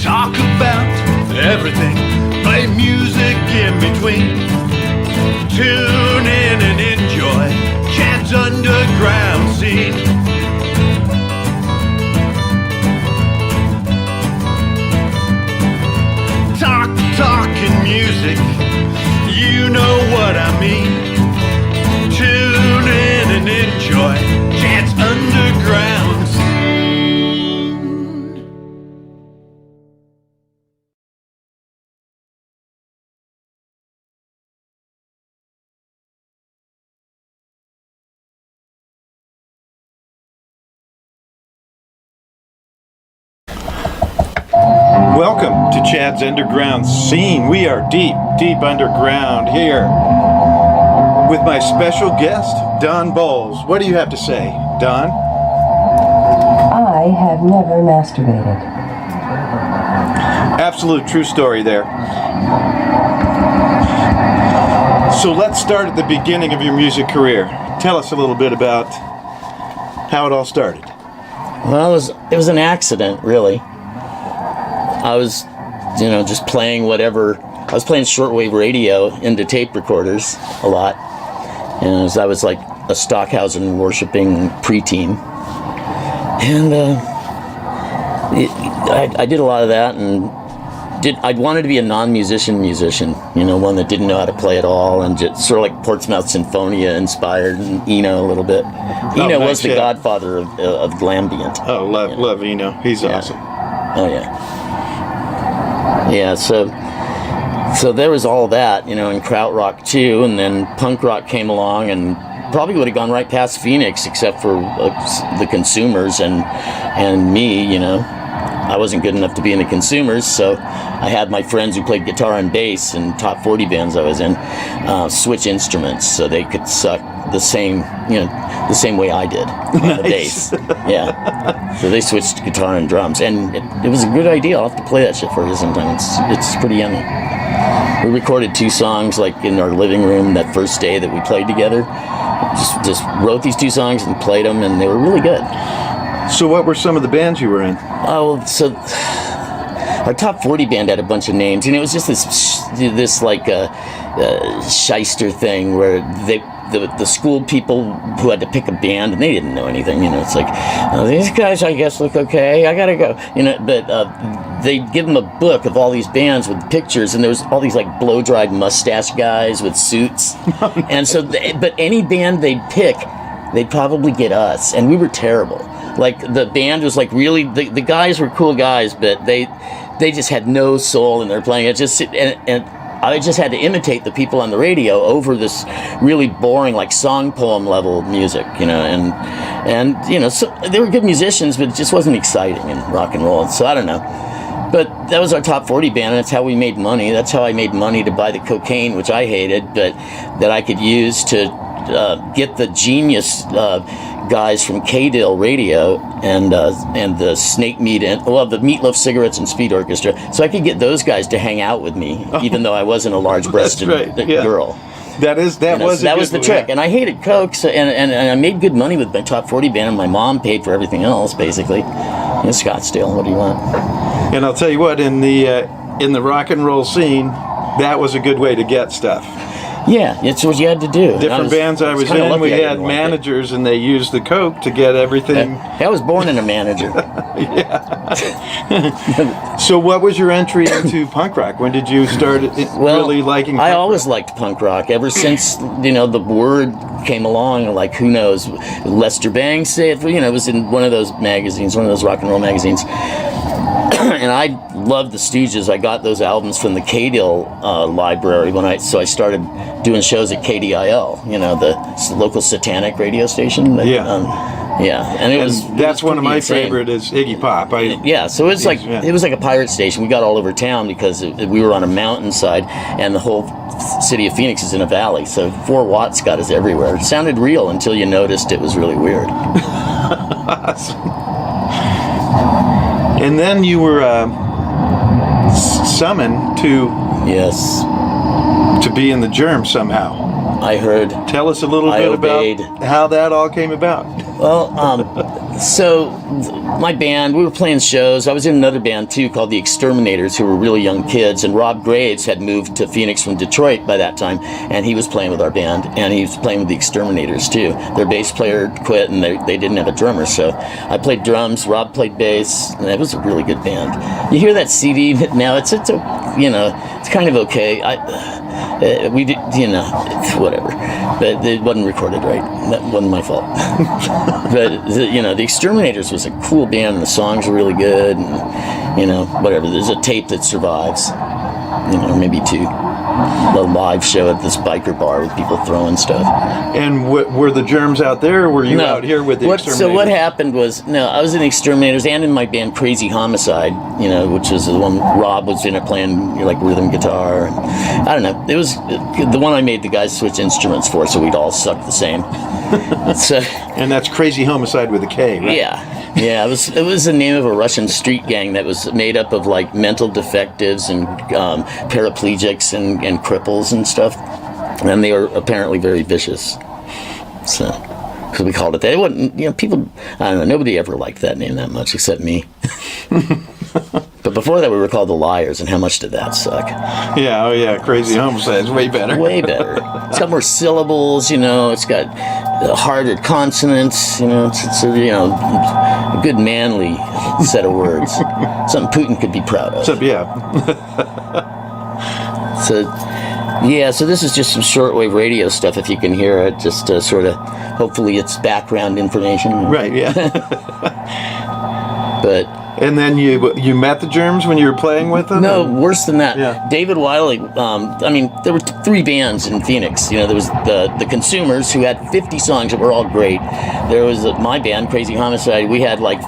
Talk about everything, play music in between. Tune in and enjoy Chad's underground scene. Talking music, you know what I mean. Tune in and enjoy Chad's underground scene. Welcome to Chad's Underground Scene. We are deep, deep underground here with my special guest, Don Bolles. What do you have to say, Don? I have never masturbated. Absolute true story there. So let's start at the beginning of your music career. Tell us a little bit about how it all started. Well, it was an accident, really. I was, just playing whatever. I was playing shortwave radio into tape recorders a lot. And I was like a Stockhausen worshipping preteen. And I did a lot of that, and I wanted to be a non-musician, one that didn't know how to play at all, and just sort of like Portsmouth Sinfonia inspired, and Eno a little bit. Eno was the godfather of glambient. Oh, love Eno. He's awesome. Oh, yeah. Yeah, so there was all that, and krautrock too, and then punk rock came along, and probably would have gone right past Phoenix, except for the Consumers and me, I wasn't good enough to be in the Consumers, so I had my friends who played guitar and bass in top 40 bands I was in switch instruments so they could suck the same way I did on the bass. Yeah. So they switched guitar and drums, and it was a good idea. I'll have to play that shit for you sometime. It's pretty yummy. We recorded 2 songs like in our living room that first day that we played together. Just wrote these 2 songs and played them, and they were really good. So what were some of the bands you were in? Oh, so our top 40 band had a bunch of names, and it was just this like shyster thing where the school people who had to pick a band, and they didn't know anything, it's like, these guys I guess look okay, I gotta go, but they'd give them a book of all these bands with pictures, and there was all these like blow-dried mustache guys with suits. And so but any band they'd pick, they'd probably get us, and we were terrible. Like the band was like really, the guys were cool guys, but they just had no soul in their playing. It just and I just had to imitate the people on the radio over this really boring, like song poem level music, and so they were good musicians, but it just wasn't exciting in rock and roll. So I don't know. But that was our top 40 band, and that's how we made money. That's how I made money to buy the cocaine, which I hated, but that I could use to get the genius guys from K-Dill Radio and the Snake Meat and the Meatloaf Cigarettes and Speed Orchestra, so I could get those guys to hang out with me, even though I wasn't a large-breasted girl. That was the trick. And I hated coke, and I made good money with my top 40 band, and my mom paid for everything else basically. In Scottsdale, what do you want? And I'll tell you what, in the rock and roll scene, that was a good way to get stuff. Yeah, it's what you had to do. Different bands I was in, we had managers, and they used the coke to get everything. I was born in a manager. Yeah. So what was your entry into punk rock? When did you start really liking punk rock? I always liked punk rock. Ever since, the word came along, like, who knows, Lester Bangs said, it was in one of those magazines, one of those rock and roll magazines. And I loved the Stooges. I got those albums from the K-Dill library so I started doing shows at KDIL, the local satanic radio station. That's one of my favorite is Iggy Pop. So it was like a pirate station. We got all over town because we were on a mountainside, and the whole city of Phoenix is in a valley. So 4 watts got us everywhere. It sounded real until you noticed it was really weird. Awesome. And then you were summoned to be in the Germ somehow. I heard. Tell us a little bit about how that all came about. Well, So my band, we were playing shows. I was in another band too called the Exterminators, who were really young kids, and Rob Graves had moved to Phoenix from Detroit by that time, and he was playing with our band, and he was playing with the Exterminators too. Their bass player quit, and they didn't have a drummer, so I played drums, Rob played bass, and it was a really good band. You hear that CD now, it's it's kind of okay. We did, whatever, but it wasn't recorded right. That wasn't my fault. But the Exterminators was a cool band, and the songs were really good, and whatever. There's a tape that survives, maybe two. The live show at this biker bar with people throwing stuff. And were the Germs out there, or were you out here with the Exterminators? So what happened was, I was in the Exterminators and in my band Crazy Homicide, which was the one Rob was in it playing like rhythm guitar. I don't know. It was the one I made the guys switch instruments for, so we'd all suck the same. And that's Crazy Homicide with a K, right? Yeah, it was the name of a Russian street gang that was made up of like mental defectives and paraplegics and cripples and stuff, and they were apparently very vicious. So we called it that. It wasn't, people, I don't know, nobody ever liked that name that much except me. But before that, we were called the Liars, and how much did that suck? Yeah, oh yeah, Crazy Homicide is way better. Way better. It's got more syllables, it's got harder consonants, it's a good manly set of words. Something Putin could be proud of. So, yeah. So this is just some shortwave radio stuff, if you can hear it, just sort of, hopefully it's background information. Right, yeah. But... And then you met the Germs when you were playing with them? No, worse than that. Yeah. David Wiley, there were three bands in Phoenix. There was the Consumers, who had 50 songs that were all great. There was my band, Crazy Homicide. We had like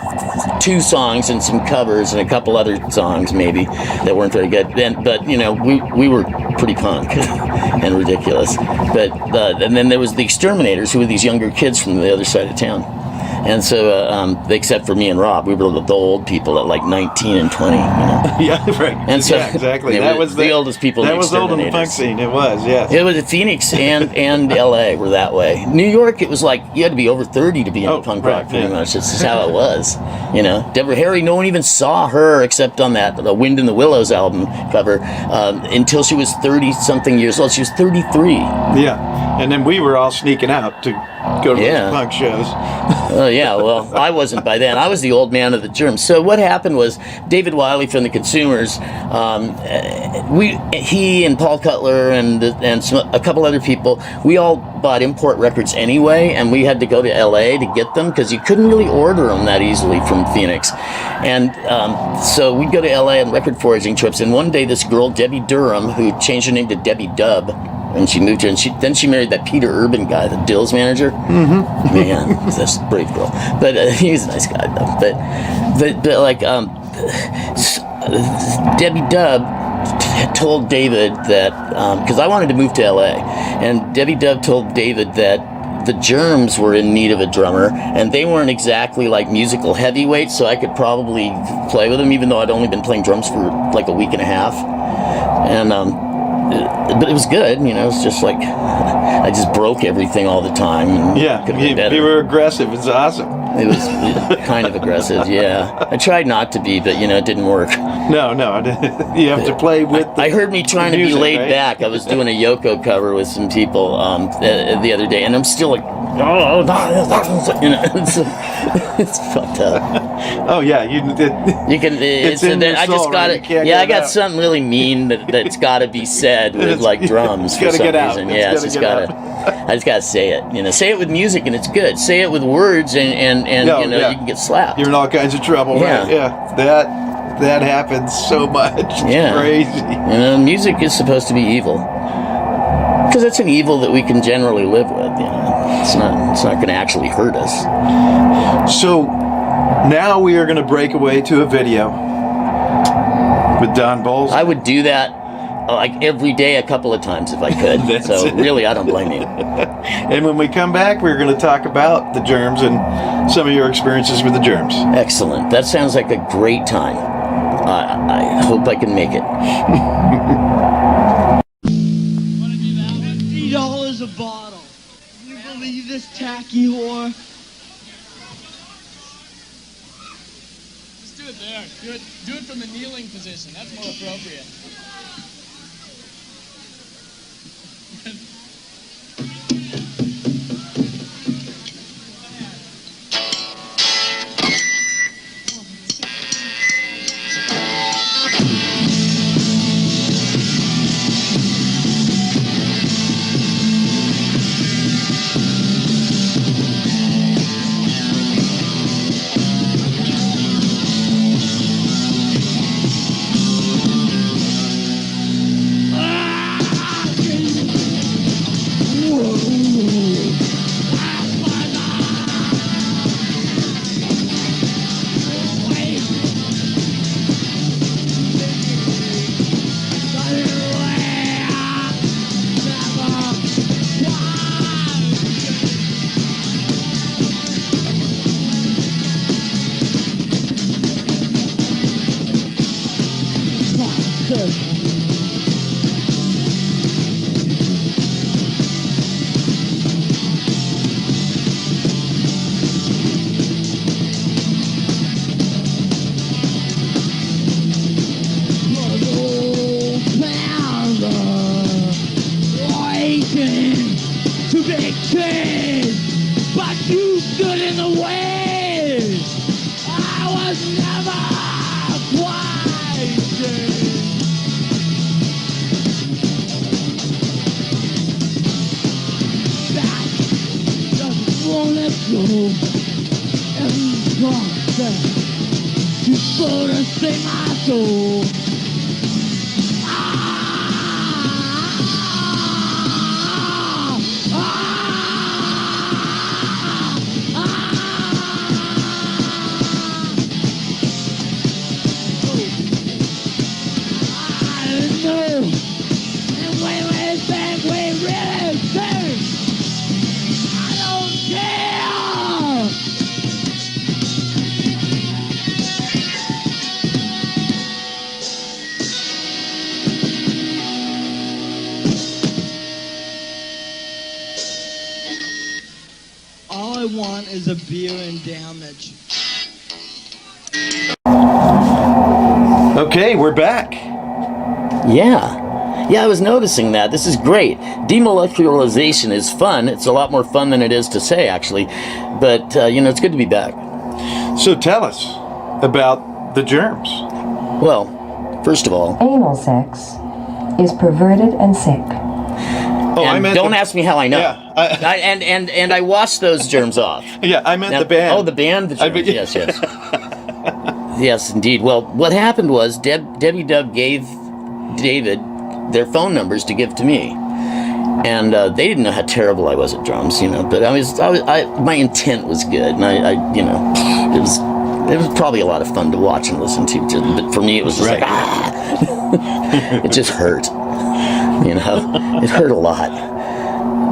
2 songs and some covers and a couple other songs maybe that weren't very good. But we were pretty punk and ridiculous. But and then there was the Exterminators, who were these younger kids from the other side of town. And so, except for me and Rob, we were the old people at like 19 and 20. Yeah, right. And so, yeah, exactly. That was the oldest people. That was old in the punk scene. It was, yeah. It was Phoenix and L.A. were that way. New York, it was like you had to be over 30 to be into punk rock. Pretty much, this is how it was. Deborah Harry, no one even saw her except on the Wind in the Willows album cover until she was 30-something years old. She was 33. Yeah, and then we were all sneaking out to go to those punk shows. Yeah, well, I wasn't by then. I was the old man of the Germs. So what happened was David Wiley from the Consumers, he and Paul Cutler and a couple other people, we all bought import records anyway, and we had to go to L.A. to get them because you couldn't really order them that easily from Phoenix. And so we'd go to L.A. on record foraging trips, and one day this girl, Debbie Durham, who changed her name to Debbie Dubb, and she moved here, and then she married that Peter Urban guy, the Dills manager. Mm-hmm. Man, that's a brave girl. But he's a nice guy, though. But like, Debbie Dubb told David that, because I wanted to move to L.A., and Debbie Dubb told David that the Germs were in need of a drummer, and they weren't exactly like musical heavyweights, so I could probably play with them, even though I'd only been playing drums for like a week and a half. And, but it was good, it was just like, I just broke everything all the time. And you were aggressive. It's awesome. It was kind of aggressive, yeah. I tried not to be, but, it didn't work. No, you have to play with I heard me trying to be laid right? back. I was doing a Yoko cover with some people the other day, and I'm still like, it's fucked up. Oh yeah, you can. It's in your I just soul, got right? it. Yeah, I got something really mean that's got to be said with like drums for some reason. Yeah, I just gotta say it. Say it with music, and it's good. Say it with words, and you can get slapped. You're in all kinds of trouble. Yeah. Right? Yeah, that happens so much. It's crazy. Music is supposed to be evil. Because it's an evil that we can generally live with, It's not going to actually hurt us. So now we are going to break away to a video with Don Bolles. I would do that like every day, a couple of times if I could. So really, I don't blame you. And when we come back, we're going to talk about the Germs and some of your experiences with the Germs. Excellent. That sounds like a great time. I hope I can make it. $50 a bottle. Can you believe this tacky whore? do it there. Do it from the kneeling position. That's more appropriate. To be king, but you stood in the way. I was never quite king. That just won't let go. Every process you slow to save my soul. All I want is a beer and damage. Okay, we're back. Yeah, I was noticing that. This is great. Demolecularization is fun. It's a lot more fun than it is to say, actually. But, it's good to be back. So tell us about the germs. Well, first of all... Anal sex is perverted and sick. Oh, I meant don't ask me how I know. Yeah, and I washed those germs off. Yeah, I meant Now, the band. Oh, the band, the germs. Yes. Yes, indeed. Well, what happened was Debbie Dub gave David their phone numbers to give to me, and they didn't know how terrible I was at drums, But my intent was good, and it was probably a lot of fun to watch and listen to. But for me, it was just it just hurt. It hurt a lot.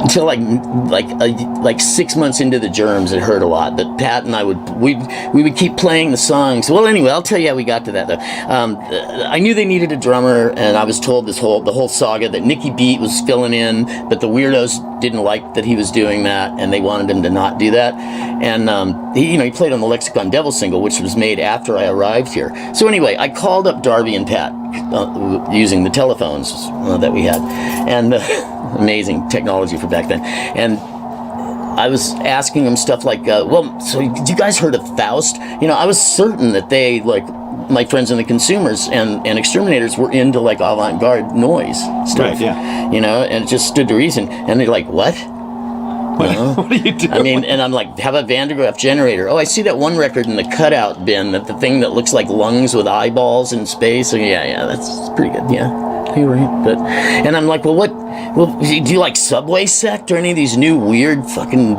Until like 6 months into the germs, it hurt a lot. But Pat and I we would keep playing the songs. Well, anyway, I'll tell you how we got to that though. I knew they needed a drummer, and I was told the whole saga that Nicky Beat was filling in, but the Weirdos didn't like that he was doing that, and they wanted him to not do that. And he played on the Lexicon Devil single, which was made after I arrived here. So anyway, I called up Darby and Pat using the telephones that we had, and amazing technology for back then. And I was asking them stuff like, so you guys heard of Faust? I was certain that they, like, my friends in the Consumers and Exterminators were into, like, avant-garde noise stuff. Right, yeah. And it just stood to reason. And they're like, what? What are you doing? I mean, and I'm like, how about Van de Graaff Generator? Oh, I see that one record in the cutout bin, the thing that looks like lungs with eyeballs in space. So yeah, that's pretty good. Yeah, you're right. And I'm like, well, do you like Subway Sect or any of these new weird fucking,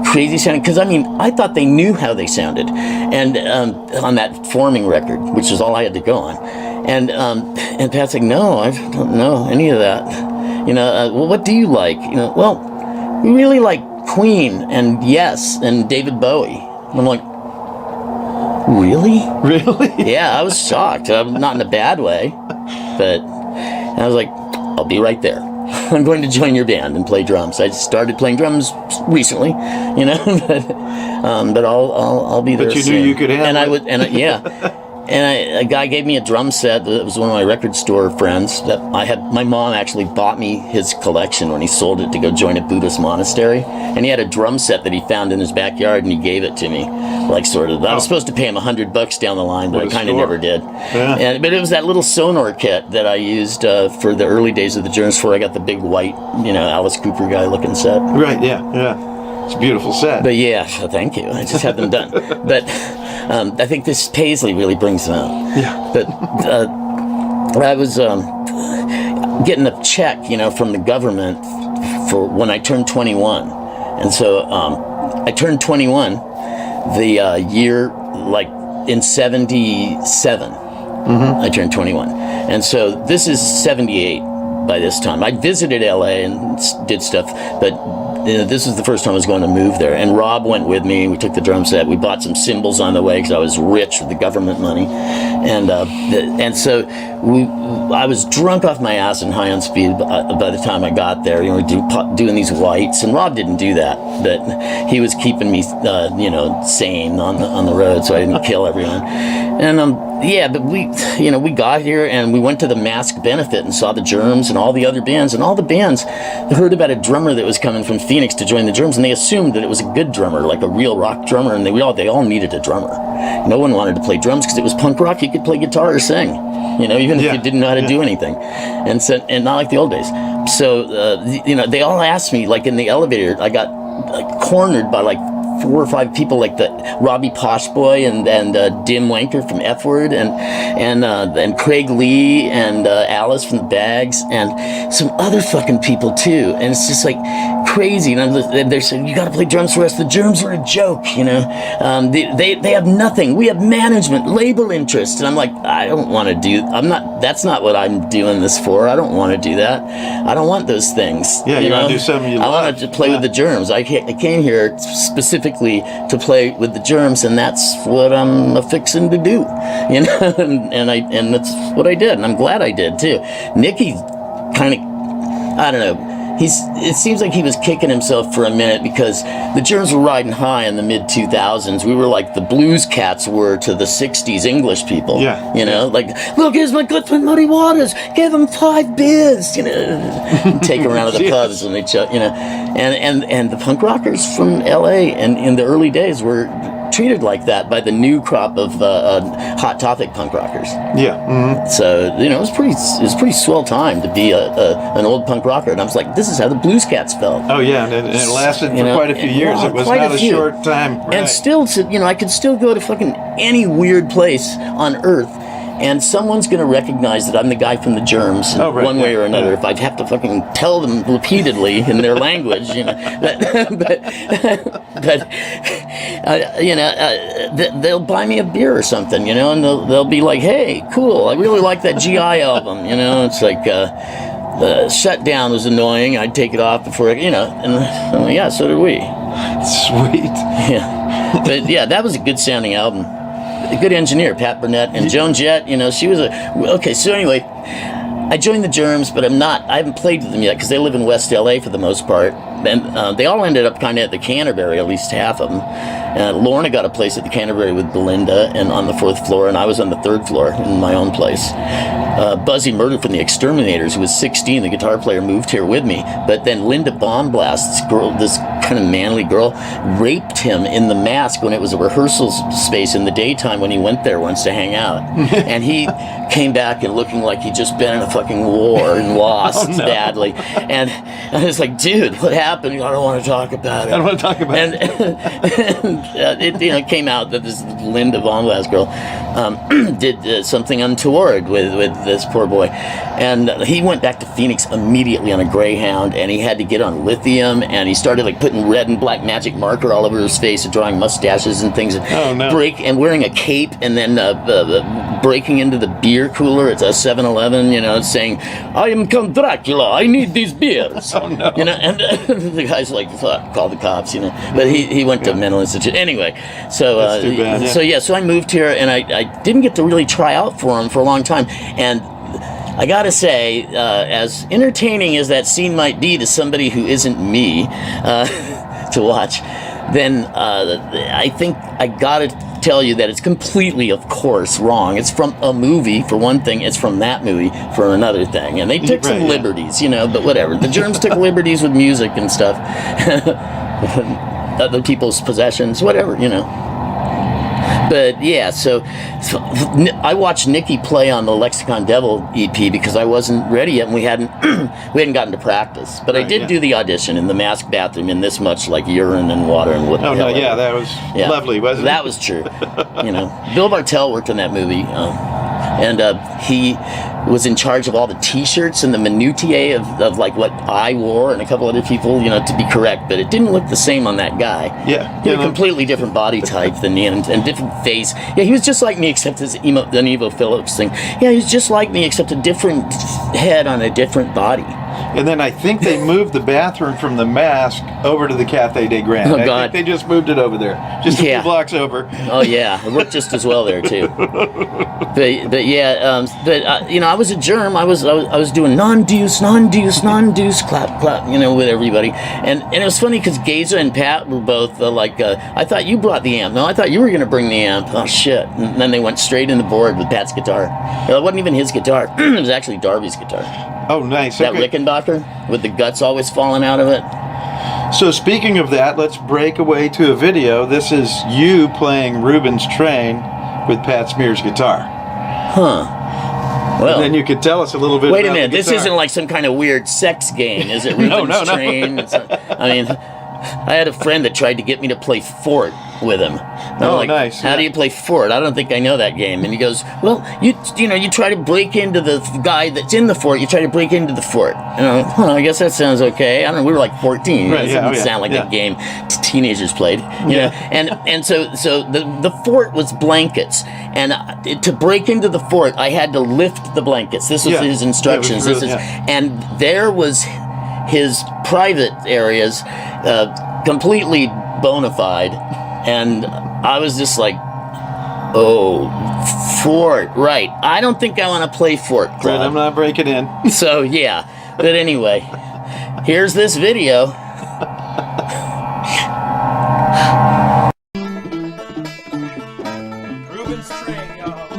crazy sounding? Because I thought they knew how they sounded, and on that Forming record, which is all I had to go on, and Pat's like, no, I don't know any of that. Well, what do you like? Well. We really like Queen and Yes and David Bowie. And I'm like, really? Really? Yeah, I was shocked. Not in a bad way, but I was like, I'll be right there. I'm going to join your band and play drums. I started playing drums recently, you know, but I'll be there. But you soon. knew you could handle and I it. would, and yeah. And a guy gave me a drum set. That was one of my record store friends that I had. My mom actually bought me his collection when he sold it to go join a Buddhist monastery. And he had a drum set that he found in his backyard, and he gave it to me, like sort of. I was supposed to pay him $100 down the line, but I What a kind of store. never did. Yeah. But it was that little Sonor kit that I used for the early days of the Germs before I got the big white, Alice Cooper guy looking set. Right, yeah. It's a beautiful set. But yeah, thank you. I just had them done. But I think this Paisley really brings them out. Yeah. But I was getting a check, from the government for when I turned 21. And so I turned 21 the year, like in 77. I turned 21. And so this is 78 by this time. I visited LA and did stuff, but this is the first time I was going to move there. And Rob went with me. We took the drum set. We bought some cymbals on the way because I was rich with the government money. And so I was drunk off my ass and high on speed by the time I got there. Doing these whites. And Rob didn't do that, but he was keeping me, sane on the road so I didn't kill everyone. And but we got here and we went to the Mask benefit and saw the Germs and all the other bands, and all the bands heard about a drummer that was coming from Phoenix to join the Germs, and they assumed that it was a good drummer, like a real rock drummer, and they all needed a drummer. No one wanted to play drums because it was punk rock. You could play guitar or sing, even if you didn't know how to do anything, and not like the old days. So they all asked me, like in the elevator, I got cornered by like 4 or 5 people, like the Robbie Poshboy and Dim Wanker from F Word and Craig Lee and Alice from the Bags and some other fucking people too. And it's just like crazy. And they're saying, you got to play drums for us. The Germs are a joke, They have nothing. We have management, label interest. And I'm like, I don't want to do. That's not what I'm doing this for. I don't want to do that. I don't want those things. Yeah, you want to do something you love. I wanted to play with the Germs. I came here specifically to play with the Germs, and that's what I'm fixing to do, and that's what I did, and I'm glad I did too. Nicky kind of, I don't know. It seems like he was kicking himself for a minute because the Germs were riding high in the mid 2000s. We were like the blues cats were to the 60s English people. Yeah. Like, look, here's my good friend Muddy Waters. Give him 5 beers. Take him around to the pubs and they, and the punk rockers from LA and in the early days were treated like that by the new crop of Hot Topic punk rockers. Yeah. Mm-hmm. So it was pretty swell time to be an old punk rocker, and I was like, this is how the blues cats felt. Oh yeah, and it lasted for quite a few years. It was not a short time. Right. And still, I could still go to fucking any weird place on Earth, and someone's going to recognize that I'm the guy from the Germs one way or another. If I'd have to fucking tell them repeatedly in their language, they'll buy me a beer or something, and they'll be like, hey, cool, I really like that GI album, It's like, the shutdown was annoying. I'd take it off before, and I'm like, yeah, so did we. Sweet. Yeah. But yeah, that was a good sounding album. A good engineer, Pat Burnett, and Joan Jett, she was okay, so anyway, I joined the Germs, but I haven't played with them yet because they live in West LA for the most part. And they all ended up kind of at the Canterbury, at least half of them. Lorna got a place at the Canterbury with Belinda and on the 4th floor, and I was on the 3rd floor in my own place. Buzzy Murder from the Exterminators, who was 16, the guitar player, moved here with me. But then Linda Bombblast, this kind of manly girl, raped him in the Mask when it was a rehearsal space in the daytime when he went there once to hang out. And he came back and looking like he'd just been in a fucking war and lost badly. And I was like, dude, what happened? I don't want to talk about it. I don't want to talk about it. And it came out that this Linda Bombblast girl did something untoward with this poor boy. And he went back to Phoenix immediately on a Greyhound, and he had to get on lithium, and he started like putting red and black magic marker all over his face and drawing mustaches and things. And wearing a cape, and then breaking into the beer cooler at a 7-Eleven, saying, I am Count Dracula, I need these beers. Oh, no. And the guy's like, fuck, call the cops, But he went to a mental institute. Anyway, so That's too bad, so I moved here, and I didn't get to really try out for him for a long time. And I gotta say, as entertaining as that scene might be to somebody who isn't me to watch, then I think I gotta tell you that it's completely, of course, wrong. It's from a movie, for one thing. It's from that movie, for another thing. And they took some liberties, you know, but whatever. The Germs took liberties with music and stuff. Other people's possessions, whatever, you know. But yeah, so I watched Nikki play on the Lexicon Devil EP because I wasn't ready yet, and we hadn't gotten to practice. But I did do the audition in the mask bathroom in this much like urine and water and what. Oh no, yeah, that was lovely, wasn't it? That was true. You know, Bill Bartell worked in that movie, and he was in charge of all the T-shirts and the minutiae of like what I wore and a couple other people, you know, to be correct. But it didn't look the same on that guy. Yeah, he had a completely different body type than me and different face. Yeah, he was just like me except his an Evo Phillips thing. Yeah, he was just like me except a different head on a different body. And then I think they moved the bathroom from the mask over to the Cafe de Grand. Oh, I God. think they just moved it over there, just a few blocks over. Oh yeah, it worked just as well there too. But yeah, you know, I was a germ. I was doing non-deuce, clap, clap, you know, with everybody. And it was funny because Geza and Pat were both I thought you brought the amp. No, I thought you were going to bring the amp. Oh shit! And then they went straight in the board with Pat's guitar. It wasn't even his guitar. It was actually Darby's guitar. Oh, nice. That Rickenbacker with the guts always falling out of it. So speaking of that, let's break away to a video. This is you playing Reuben's Train with Pat Smear's guitar. Huh. Well, and then you could tell us a little bit wait about a minute, the this guitar. isn't like some kind of weird sex game, is it? Reuben's Train? I mean, I had a friend that tried to get me to play Fort with him. And I'm like, nice. How do you play Fort? I don't think I know that game. And he goes, well, you know, you try to break into the guy that's in the fort. You try to break into the fort. And I'm like, I guess that sounds okay. I don't know. We were like 14. Right, it doesn't sound like a game teenagers played. You know? And so the fort was blankets. And to break into the fort, I had to lift the blankets. This was his instructions. And there was his private areas completely bona fide. And I was just like, oh, Fort, right. I don't think I want to play Fort, Claude. Right, I'm not breaking in. So, yeah. But anyway, here's this video. Reuben's Train, y'all.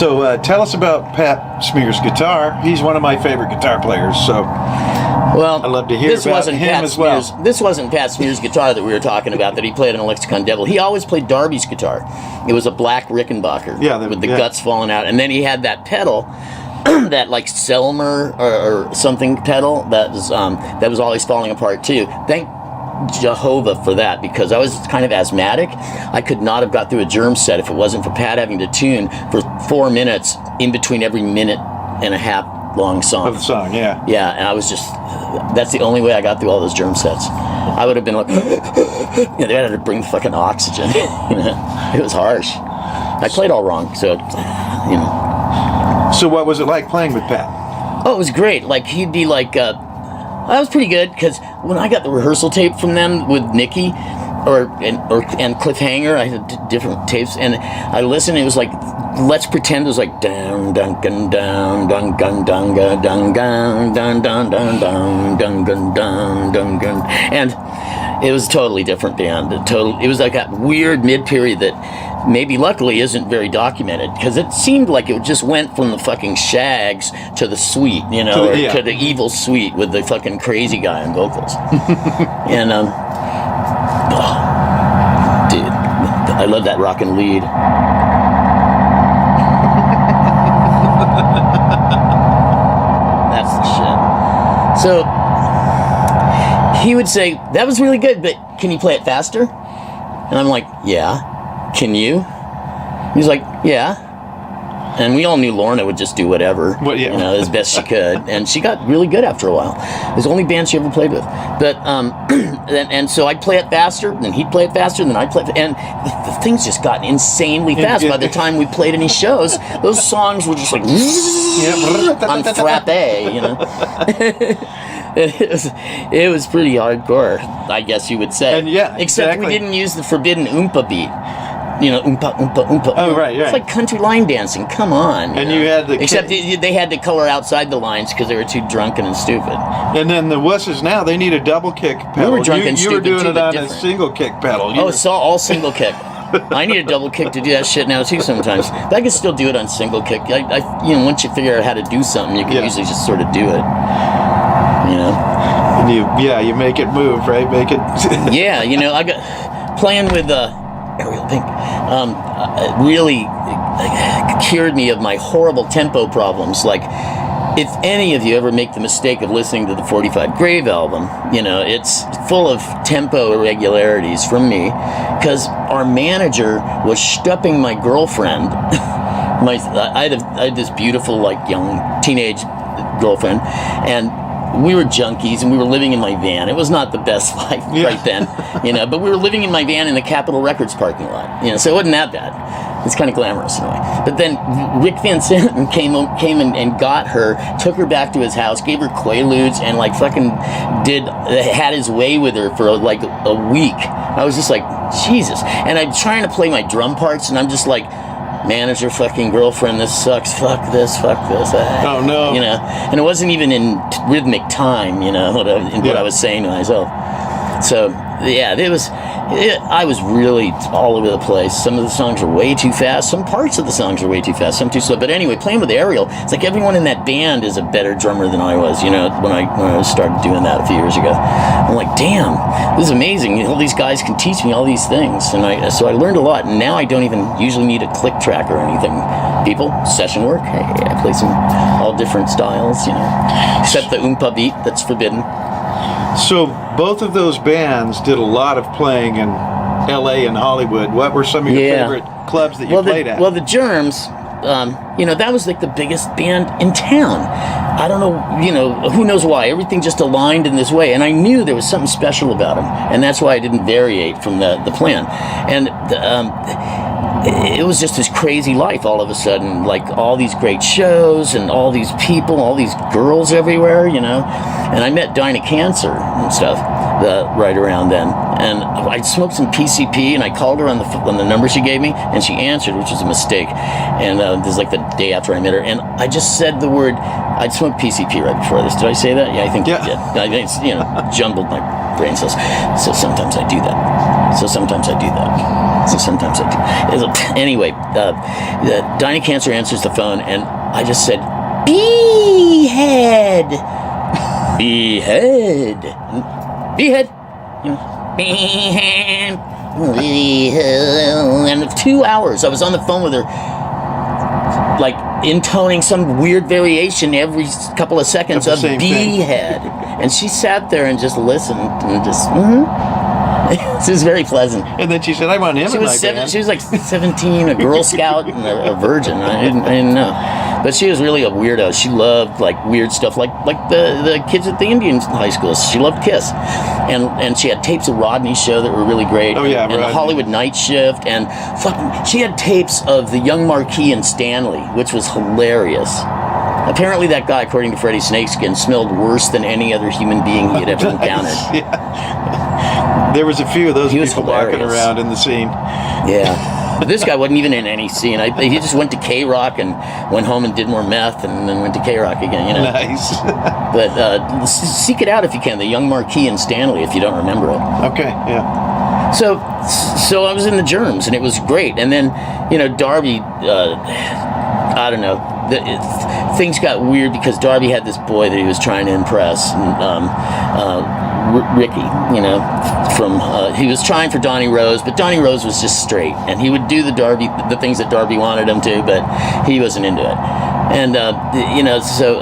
So tell us about Pat Smear's guitar. He's one of my favorite guitar players. So Well, I'd love to hear about him as well. This wasn't Pat Smear's guitar that we were talking about that he played on Lexicon Devil. He always played Darby's guitar. It was a black Rickenbacker with the guts falling out. And then he had that pedal, that like Selmer or something pedal that was always falling apart too. Thank Jehovah for that, because I was kind of asthmatic. I could not have got through a germ set if it wasn't for Pat having to tune for 4 minutes in between every minute and a half long song. Of the song, yeah. Yeah, and I was just, that's the only way I got through all those germ sets. I would have been like, they had to bring the fucking oxygen. It was harsh. I played all wrong, so, So what was it like playing with Pat? Oh, it was great. Like, he'd be like, that was pretty good, because when I got the rehearsal tape from them with Nikki and Cliffhanger, I had different tapes, and I listened, it was like, let's pretend it was like down dun gun down dun gun dun gun dun gun dun dun dun dun dun gun dun dun gun, and it was a totally different band. It was like that weird mid-period that maybe luckily isn't very documented, because it seemed like it just went from the fucking Shags to the Sweet, to the Evil Sweet with the fucking crazy guy on vocals. And dude, I love that rockin' lead. That's the shit. So he would say, that was really good, but can you play it faster? And I'm like, yeah. Can you? He's like, yeah. And we all knew Lorna would just do whatever, as best she could. And she got really good after a while. It was the only band she ever played with. But, and so I'd play it faster, then he'd play it faster, then I'd play it. And the things just got insanely fast. By the time we played any shows, those songs were just like, on frappe, It was pretty hardcore, I guess you would say. And except we didn't use the forbidden oompa beat. Oompa, oompa, oompa. Oh, right. It's like country line dancing. Come on. And you had the... Except they had to color outside the lines because they were too drunken and stupid. And then the wusses now, they need a double kick pedal. We were drunk and stupid. You were doing too, it on different. a single kick pedal. It's all single kick. I need a double kick to do that shit now too sometimes. But I can still do it on single kick. Once you figure out how to do something, you can usually just sort of do it. And you make it move, right? Make it... I got playing with Ariel Pink really cured me of my horrible tempo problems. Like, if any of you ever make the mistake of listening to the 45 Grave album, it's full of tempo irregularities from me, because our manager was stupping my girlfriend. I had this beautiful, like, young teenage girlfriend, and we were junkies, and we were living in my van. It was not the best life right then, but we were living in my van in the Capitol Records parking lot, so it wasn't that bad. It's kind of glamorous in a way. But then Rick Van Santen came and got her, took her back to his house, gave her Quaaludes, and like fucking had his way with her for like a week. I was just like, Jesus. And I'm trying to play my drum parts, and I'm just like, manager, fucking girlfriend, this sucks, fuck this. Oh no. And it wasn't even in rhythmic time, what I was saying to myself. So I was really all over the place. Some of the songs were way too fast. Some parts of the songs were way too fast. Some too slow. But anyway, playing with Ariel, it's like everyone in that band is a better drummer than I was. When I started doing that a few years ago, I'm like, damn, this is amazing. All these guys can teach me all these things, and so I learned a lot. And now I don't even usually need a click track or anything. People, session work. Hey, I play some all different styles. Except the oompa beat that's forbidden. So both of those bands did a lot of playing in L.A. and Hollywood. What were some of your favorite clubs that you played at? Well, the Germs, that was like the biggest band in town. I don't know, who knows why. Everything just aligned in this way. And I knew there was something special about them. And that's why I didn't variate from the plan. And it was just this crazy life all of a sudden, like all these great shows and all these people, all these girls everywhere, And I met Dinah Cancer and stuff right around then. And I smoked some PCP, and I called her on the number she gave me, and she answered, which was a mistake. And this is like the day after I met her. And I just said the word, I'd smoked PCP right before this. Did I say that? Yeah, I think I did. I think it's, jumbled my brain cells. So sometimes I do that. So sometimes I do that. Anyway, Dinah Cancer answers the phone, and I just said, Behead. Behead. Behead. Behead. And 2 hours I was on the phone with her, like intoning some weird variation every couple of seconds of behead. And she sat there and just listened and just, This is very pleasant. And then she said, I want him in my band. She was like 17, a Girl Scout, and a virgin. I didn't know. But she was really a weirdo. She loved like weird stuff, like the kids at the Indian high school. She loved Kiss. And she had tapes of Rodney's show that were really great. Oh, yeah, and Rodney. the Hollywood Night Shift. And she had tapes of the Young Marquis and Stanley, which was hilarious. Apparently that guy, according to Freddie Snakeskin, smelled worse than any other human being he had ever encountered. Yeah. There was a few of those people walking around in the scene. Yeah. But this guy wasn't even in any scene. He just went to K-Rock and went home and did more meth and then went to K-Rock again, you know. Nice. But seek it out if you can, the Young Marquis and Stanley, if you don't remember it. Okay, yeah. So I was in the Germs, and it was great. And then, you know, Darby, I don't know, things got weird because Darby had this boy that he was trying to impress, and, Ricky, you know, from he was trying for Donnie Rose, but Donnie Rose was just straight, and he would do the things that Darby wanted him to, but he wasn't into it. And you know, so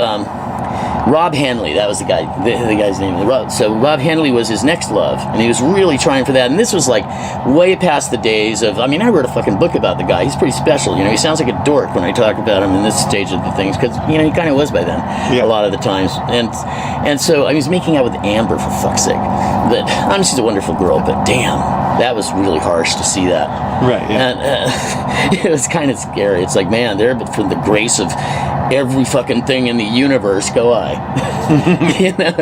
Rob Hanley, that was the guy's name. So Rob Hanley was his next love, and he was really trying for that. And this was like way past the days of, I mean, I wrote a fucking book about the guy. He's pretty special, you know. He sounds like a dork when I talk about him in this stage of the things, because, you know, he kind of was by then, a lot of the times. And so I was making out with Amber, for fuck's sake. But she's a wonderful girl, but damn, that was really harsh to see that. Right, yeah. And it was kind of scary. It's like, man, there, but for the grace of every fucking thing in the universe go I. You know?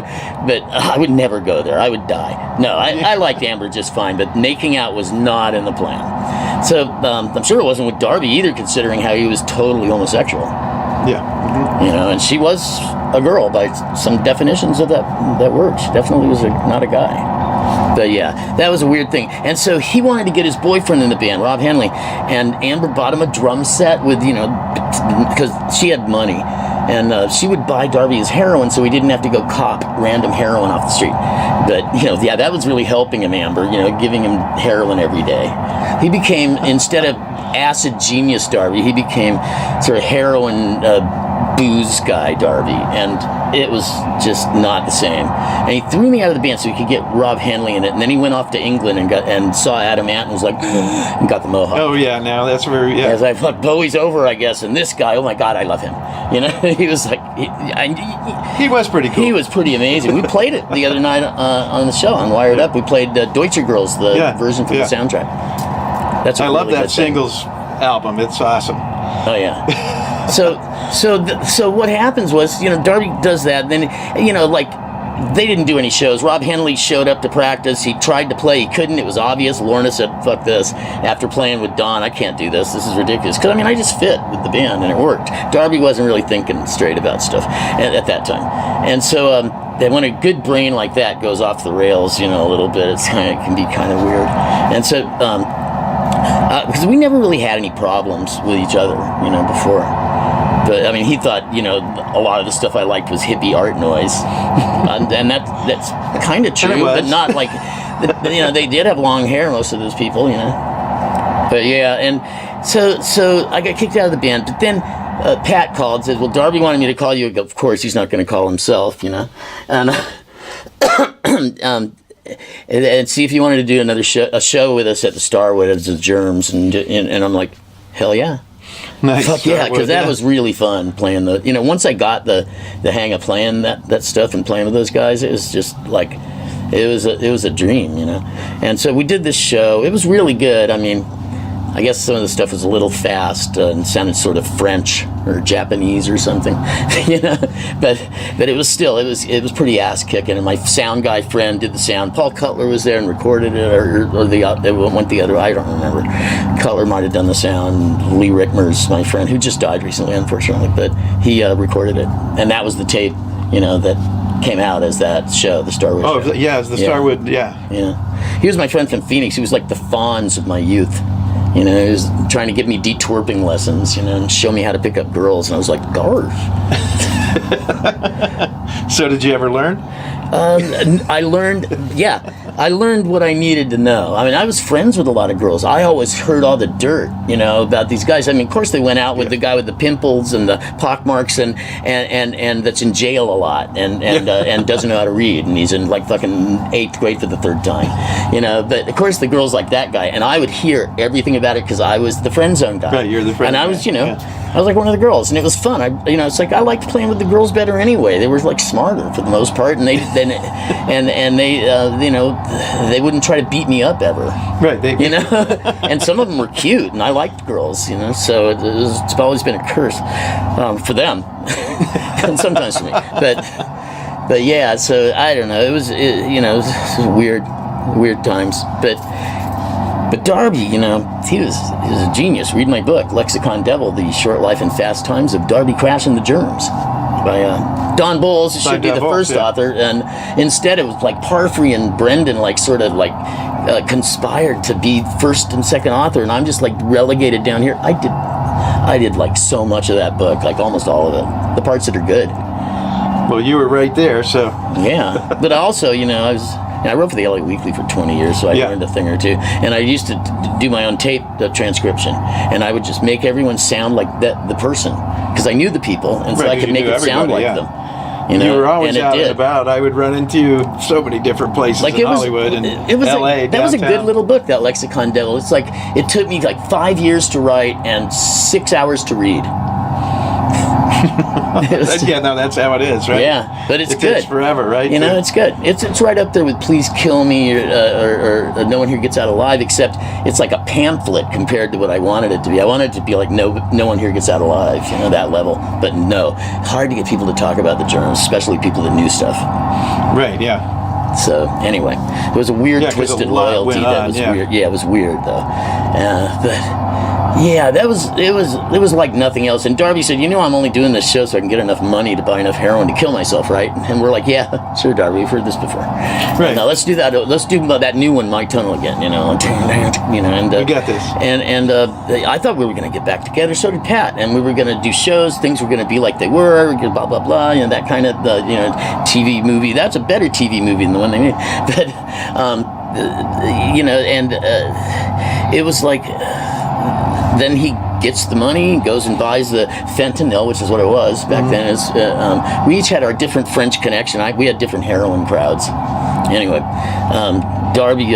But I would never go there. I would die. No, I liked Amber just fine, but making out was not in the plan. So I'm sure it wasn't with Darby either, considering how he was totally homosexual. Yeah. Mm-hmm. You know, and she was a girl by some definitions of that word. She definitely was not a guy. But yeah, that was a weird thing. And so he wanted to get his boyfriend in the band, Rob Hanley, and Amber bought him a drum set with, you know, because she had money, and she would buy Darby his heroin so he didn't have to go cop random heroin off the street. But, you know, yeah, that was really helping him, Amber, you know, giving him heroin every day. He became, instead of acid genius Darby, he became sort of heroin booze guy Darby, and it was just not the same. And he threw me out of the band so he could get Rob Hanley in it, and then he went off to England and saw Adam Ant and was like, and got the mohawk. Oh yeah, now that's where, yeah. I was like, fuck, Bowie's over, I guess, and this guy, oh my God, I love him. You know, he was like, he was pretty cool. He was pretty amazing. We played it the other night on the show on Wired Up. We played Deutsche Girls, the version for the soundtrack. That's I love that singles album. It's awesome. Oh yeah. So what happens was, you know, Darby does that, and then, you know, like, they didn't do any shows. Rob Henley showed up to practice. He tried to play. He couldn't. It was obvious. Lorna said, fuck this. After playing with Don, I can't do this. This is ridiculous. Because, I mean, I just fit with the band, and it worked. Darby wasn't really thinking straight about stuff at that time. And so then when a good brain like that goes off the rails, you know, a little bit, it can be kind of weird. And so, because we never really had any problems with each other, you know, before. But, I mean, he thought, you know, a lot of the stuff I liked was hippie art noise. And that's kind of true, but not like, you know, they did have long hair, most of those people, you know. But, yeah, and so I got kicked out of the band. But then Pat called and said, well, Darby wanted me to call you. Of course, he's not going to call himself, you know. And and see if you wanted to do a show with us at the Starwood as the Germs. And I'm like, hell yeah. Nice. Fuck yeah, because that was really fun playing the, you know, once I got the hang of playing that stuff and playing with those guys, it was just like, it was a dream, you know. And so we did this show. It was really good. I mean, I guess some of the stuff was a little fast and sounded sort of French or Japanese or something, you know. But it was still, it was pretty ass kicking. And my sound guy friend did the sound. Paul Cutler was there and recorded it, or it went the other. I don't remember. Cutler might have done the sound. Lee Rickmers, my friend, who just died recently, unfortunately, but he recorded it, and that was the tape, you know, that came out as that show, the Starwood Oh, show. yeah, as the Starwood, yeah. Yeah. He was my friend from Phoenix. He was like the Fonz of my youth. You know, he was trying to give me detwerping lessons, you know, and show me how to pick up girls. And I was like, "Garf." So did you ever learn? I learned what I needed to know. I mean, I was friends with a lot of girls. I always heard all the dirt, you know, about these guys. I mean, of course, they went out with the guy with the pimples and the pockmarks and that's in jail a lot and doesn't know how to read, and he's in like fucking 8th grade for the 3rd time, you know. But of course, the girls like that guy, and I would hear everything about it because I was the friend zone guy. Right, you're the friend. And I was, you know, I was like one of the girls, and it was fun. It's like I liked playing with the girls better anyway. They were like smarter for the most part, and they you know, they wouldn't try to beat me up ever. Right. You know, and some of them were cute, and I liked girls, you know, so it's always been a curse for them, and sometimes for me. But yeah, so I don't know. It was weird times, But Darby, you know, he was a genius. Read my book, Lexicon Devil: The Short Life and Fast Times of Darby Crash and the Germs, by Don Bolles. It should be the first author, and instead it was like Parfrey and Brendan, like sort of like conspired to be first and second author, and I'm just like relegated down here. I did like so much of that book, like almost all of it, the parts that are good. Well, you were right there, so. Yeah, but also, you know, I wrote for the LA Weekly for 20 years, so I learned a thing or two. And I used to do my own tape transcription, and I would just make everyone sound like the person, because I knew the people, and so I could make it sound like them. You were always out and about. I would run into you so many different places in Hollywood and LA. That was a good little book, that Lexicon Devil. It's like, it took me like 5 years to write and 6 hours to read. That's how it is, right? Yeah, but it takes forever, right? You know, it's good. It's right up there with Please Kill Me or No One Here Gets Out Alive, except it's like a pamphlet compared to what I wanted it to be. I wanted it to be like No One Here Gets Out Alive, you know, that level. But no, hard to get people to talk about the Germs, especially people that knew stuff. Right, yeah. So anyway, it was a weird twisted loyalty that was weird. Yeah, it was weird though. But yeah, it was like nothing else. And Darby said, "You know, I'm only doing this show so I can get enough money to buy enough heroin to kill myself, right?" And we're like, "Yeah, sure, Darby, we've heard this before. Right. Now let's do that. Let's do that new one, My Tunnel, again. You know, and we got this. And I thought we were going to get back together. So did Pat, and we were going to do shows. Things were going to be like they were. Blah blah blah. You know, that kind of TV movie. That's a better TV movie than the one they made. But you know, and it was like." Then he gets the money, goes and buys the fentanyl, which is what it was back then. We each had our different French connection. We had different heroin crowds. Anyway, Darby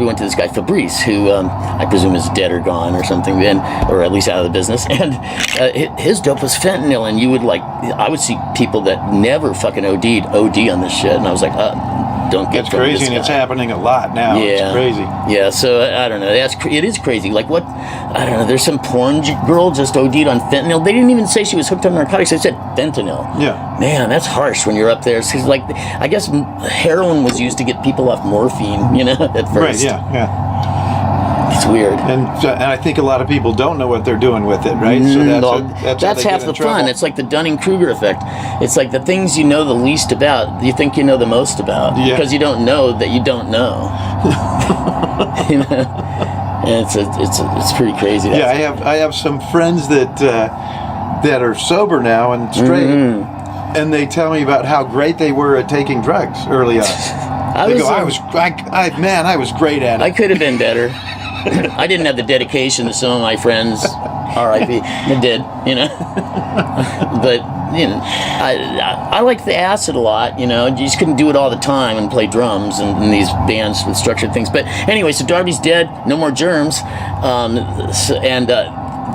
went to this guy Fabrice, who I presume is dead or gone or something then, or at least out of the business. And his dope was fentanyl, and I would see people that never fucking OD on this shit, and I was like, don't get. That's crazy, and it's happening a lot now. Yeah, it's crazy. Yeah, so I don't know. It is crazy. Like what? I don't know. There's some porn girl just OD'd on fentanyl. They didn't even say she was hooked on narcotics. They said fentanyl. Yeah. Man, that's harsh when you're up there. It's like, I guess heroin was used to get people off morphine. You know, at first. Right. Yeah. It's weird. And I think a lot of people don't know what they're doing with it, right? So that's half the fun. It's like the Dunning-Kruger effect. It's like the things you know the least about, you think you know the most about, because you don't know that you don't know. You know, and it's pretty crazy. Yeah, I have some friends that are sober now and straight, and they tell me about how great they were at taking drugs early on. I was great at it. I could have been better. I didn't have the dedication that some of my friends, R.I.P., did, you know. But, you know, I liked the acid a lot, you know. You just couldn't do it all the time and play drums and these bands with structured things. But anyway, so Darby's dead, no more Germs.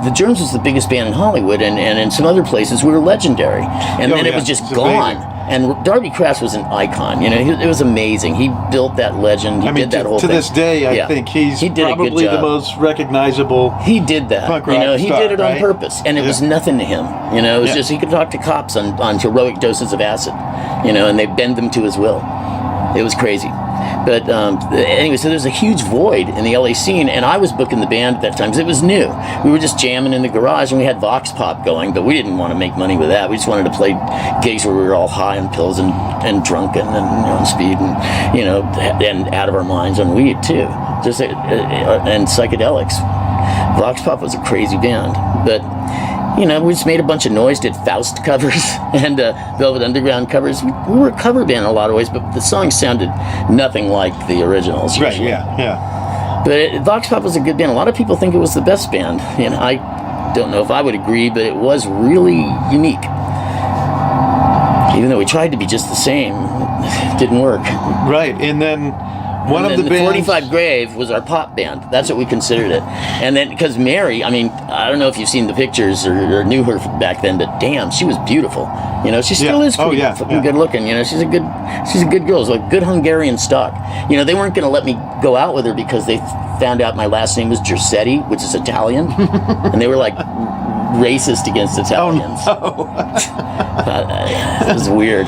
The Germs was the biggest band in Hollywood, and in some other places we were legendary. And then it was just gone. Amazing. And Darby Crash was an icon. You know, it was amazing. He built that legend. He did that whole thing. To this day, I think he probably the most recognizable. He did that. Punk rock he star, did it on purpose, and it was nothing to him. You know, it was just he could talk to cops on heroic doses of acid. You know, and they bend them to his will. It was crazy. But anyway, so there's a huge void in the LA scene, and I was booking the band at that time because it was new. We were just jamming in the garage, and we had Vox Pop going, but we didn't want to make money with that. We just wanted to play gigs where we were all high on pills and drunken and on speed and and out of our minds on weed too, just and psychedelics. Vox Pop was a crazy band, but we just made a bunch of noise, did Faust covers and Velvet Underground covers. We were a cover band in a lot of ways, but the songs sounded nothing like the originals. Right, usually. yeah. But Vox Pop was a good band. A lot of people think it was the best band. I don't know if I would agree, but it was really unique. Even though we tried to be just the same, it didn't work. Right, and then one of the bands... 45 Grave was our pop band. That's what we considered it. And then, because Mary, I don't know if you've seen the pictures or knew her back then, but damn, she was beautiful. She still is pretty good looking. She's a good girl. It's like good Hungarian stock. They weren't going to let me go out with her because they found out my last name was Giuseppe, which is Italian. And they were like racist against Italians. Oh, no. It was weird.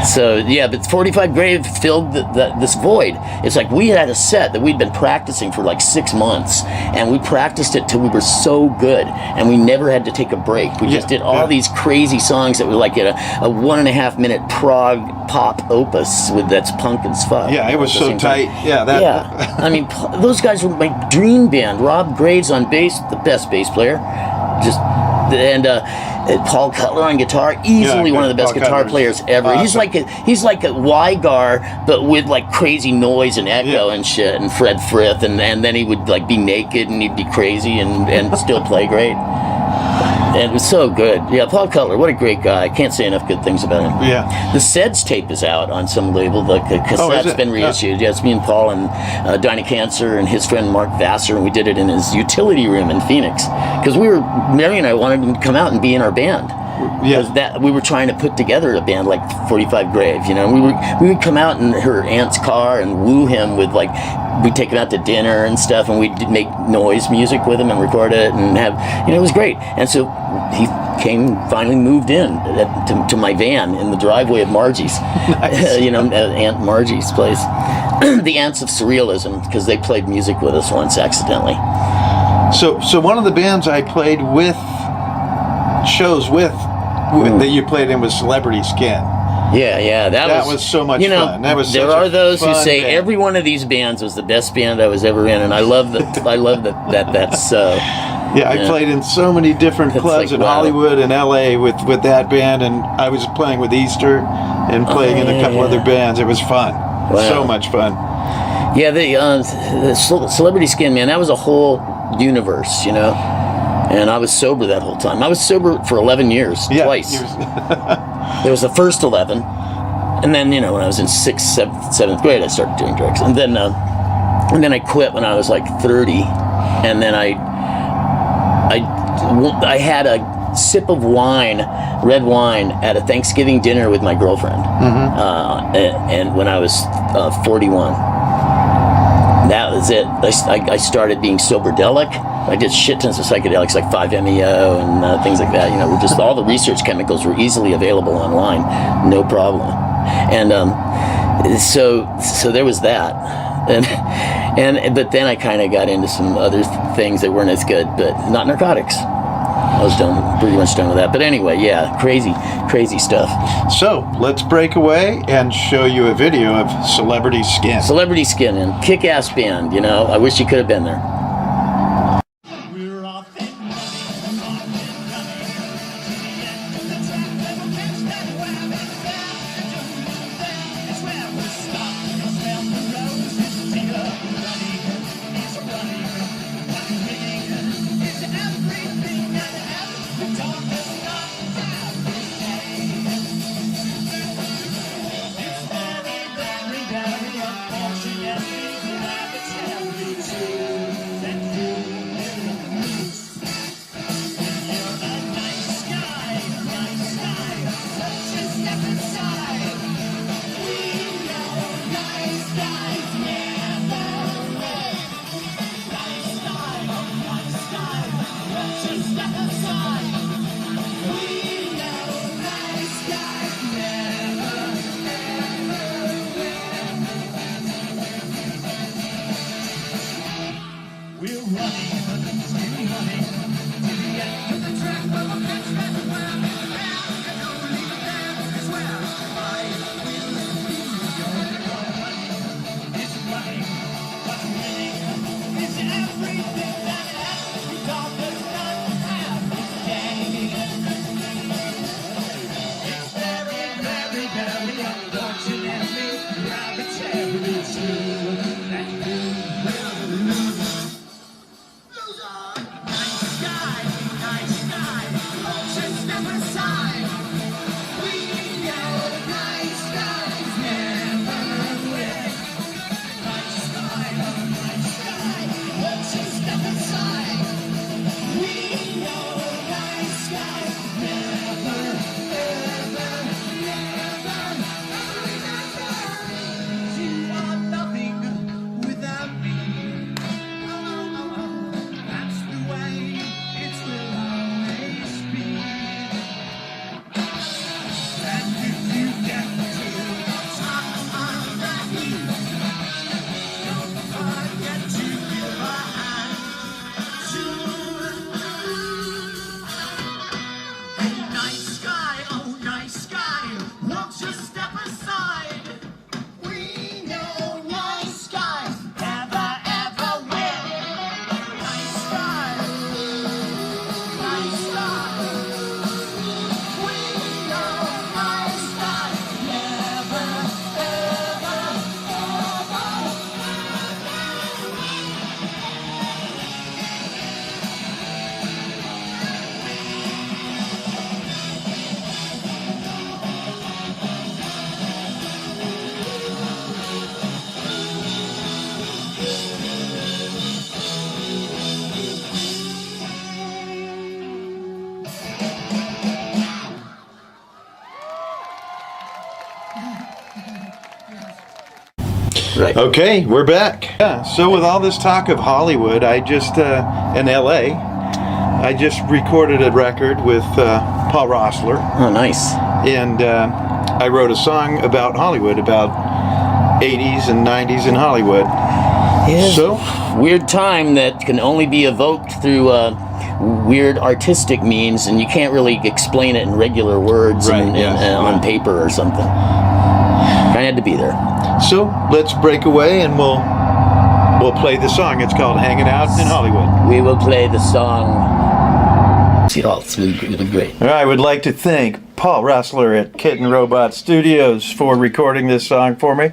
So yeah, but 45 Grave filled this void. It's like we had a set that we'd been practicing for like 6 months, and we practiced it till we were so good, and we never had to take a break. We just did all these crazy songs that were like a 1.5 minute prog pop opus that's punk as fuck. Yeah, it was so tight. Yeah. Those guys were my dream band. Rob Graves on bass, the best bass player. Paul Cutler on guitar, easily one of the best guitar players ever. Awesome. He's like a Weigar, but with like crazy noise and echo and shit. And Fred Frith, and then he would like be naked and he'd be crazy and still play great. And it was so good. Yeah, Paul Cutler, what a great guy. I can't say enough good things about him. Yeah. The Seds tape is out on some label. The cassette's been reissued. Yeah, it's me and Paul and Dinah Cancer and his friend Mark Vassar, and we did it in his utility room in Phoenix. Because Mary and I wanted him to come out and be in our band. Because we were trying to put together a band like 45 Grave, we would come out in her aunt's car and woo him with we'd take him out to dinner and stuff, and we'd make noise music with him and record it and have, it was great. And so he finally moved in to my van in the driveway of Margie's, Nice. Aunt Margie's place. The Ants of Surrealism, because they played music with us once accidentally. So one of the bands I played with, shows with that you played in was Celebrity Skin. Yeah, that was so much fun. That was there are those who say band. Every one of these bands was the best band I was ever in, and I love that that's so. I played in so many different clubs in Hollywood and LA with that band, and I was playing with Easter and playing in a couple other bands. It was fun. Wow. So much fun. Yeah, the Celebrity Skin, man, that was a whole universe, And I was sober that whole time. I was sober for 11 years, twice. There was the first 11, and then when I was in 6th, 7th grade, I started doing drugs, and then I quit when I was like 30, and then I had a sip of wine, red wine, at a Thanksgiving dinner with my girlfriend, and when I was 41. That was it. I started being soberdelic. I did shit tons of psychedelics like 5-MeO and things like that. We're just all the research chemicals were easily available online, no problem. And so there was that. But then I kind of got into some other things that weren't as good, but not narcotics. I was pretty much done with that. But anyway, crazy stuff. So let's break away and show you a video of Celebrity Skin. Celebrity Skin, and kick-ass band. I wish you could have been there. Right. Okay, we're back. Yeah, so with all this talk of Hollywood, I just, in LA, I just recorded a record with Paul Rossler, Oh, nice. and I wrote a song about Hollywood, about 80s and 90s in Hollywood. Yeah. So, Weird time that can only be evoked through weird artistic means, and you can't really explain it in regular words Right, and, yes. on paper or something. I had to be there. so let's break away and we'll play the song. It's called Hanging Out in Hollywood. We will play the song. It'll be great. I would like to thank Paul Rossler at Kitten Robot Studios for recording this song for me.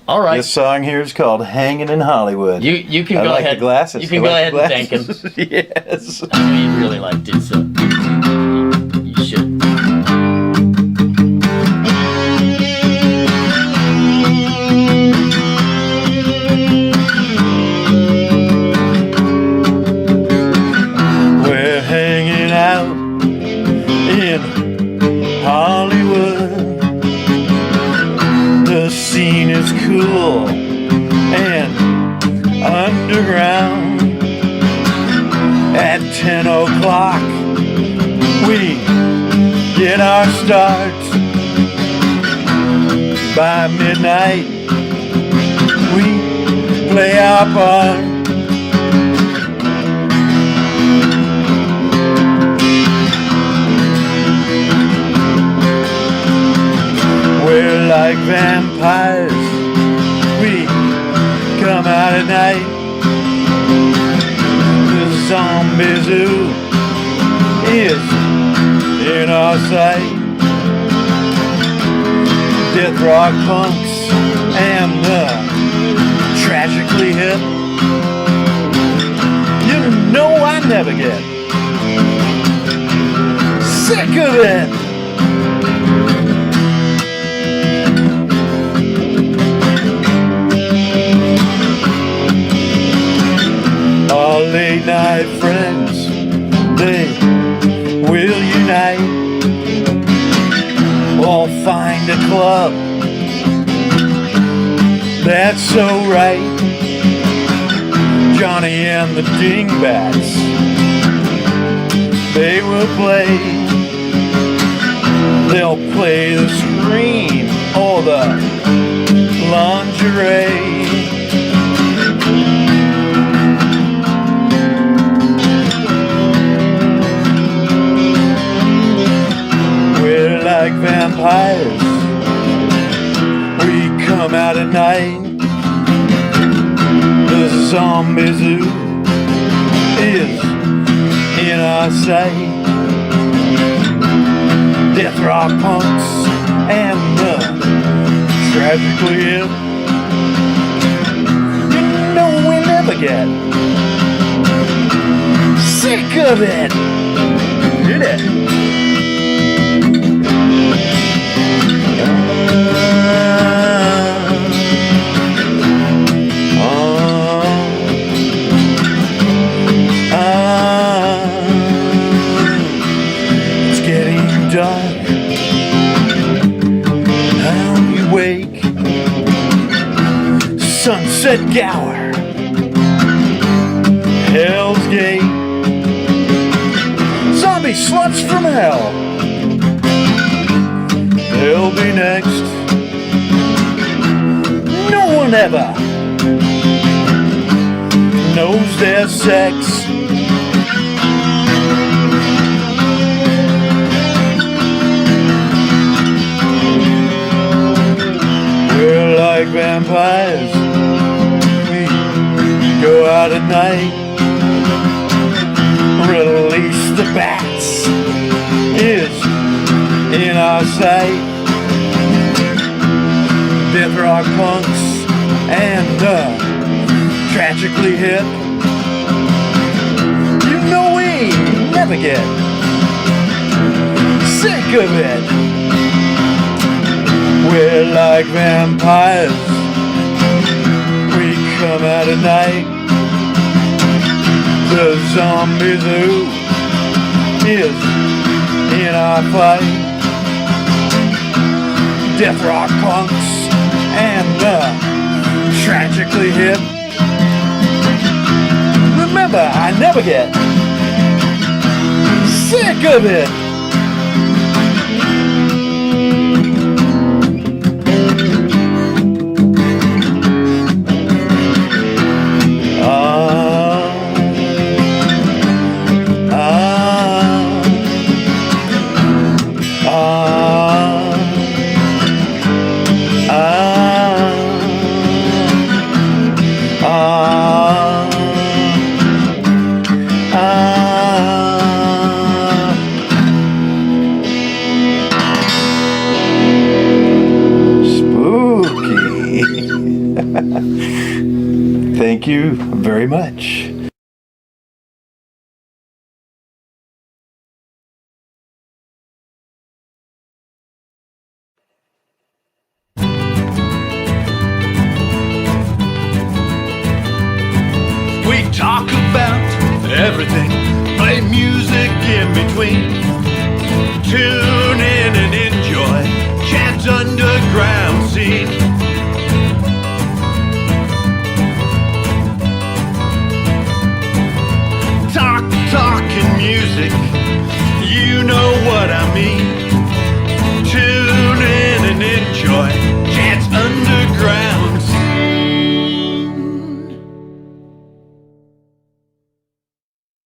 All right. This song here is called Hanging in Hollywood. You can I go like ahead. the glasses. You can I go like ahead the and thank him. glasses. Yes. I know you really liked it, so you should. We're hanging out in Hollywood. The scene is cool and underground. At 10 o'clock, we get our start. By midnight, we play our part. We're like vampires. We come out at night. The zombie zoo is in our sight. Death rock punks and the tragically hip. You know I never get sick of it. Our late night friends, they will unite. All find a club that's so right. Johnny and the Dingbats, they will play. They'll play the scream or the lingerie. We're like vampires. We come out at night. The zombie zoo is in our sight. Death rock punks and the tragically hip. You know we never get sick of it. Hit it. It's getting dark. Now we wake. Sunset Gower, Hell's Gate, zombie sluts from hell. They'll be next. No one ever knows their sex. We're like vampires. We go out at night. Release the bats is in our sight. Death rock punks and tragically hip. You know we never get sick of it. We're like vampires. We come out at night. The zombie zoo is in our fight. death rock punks and tragically hip. Remember, I never get sick of it. Thank you very much. We talk about everything, play music in between. Till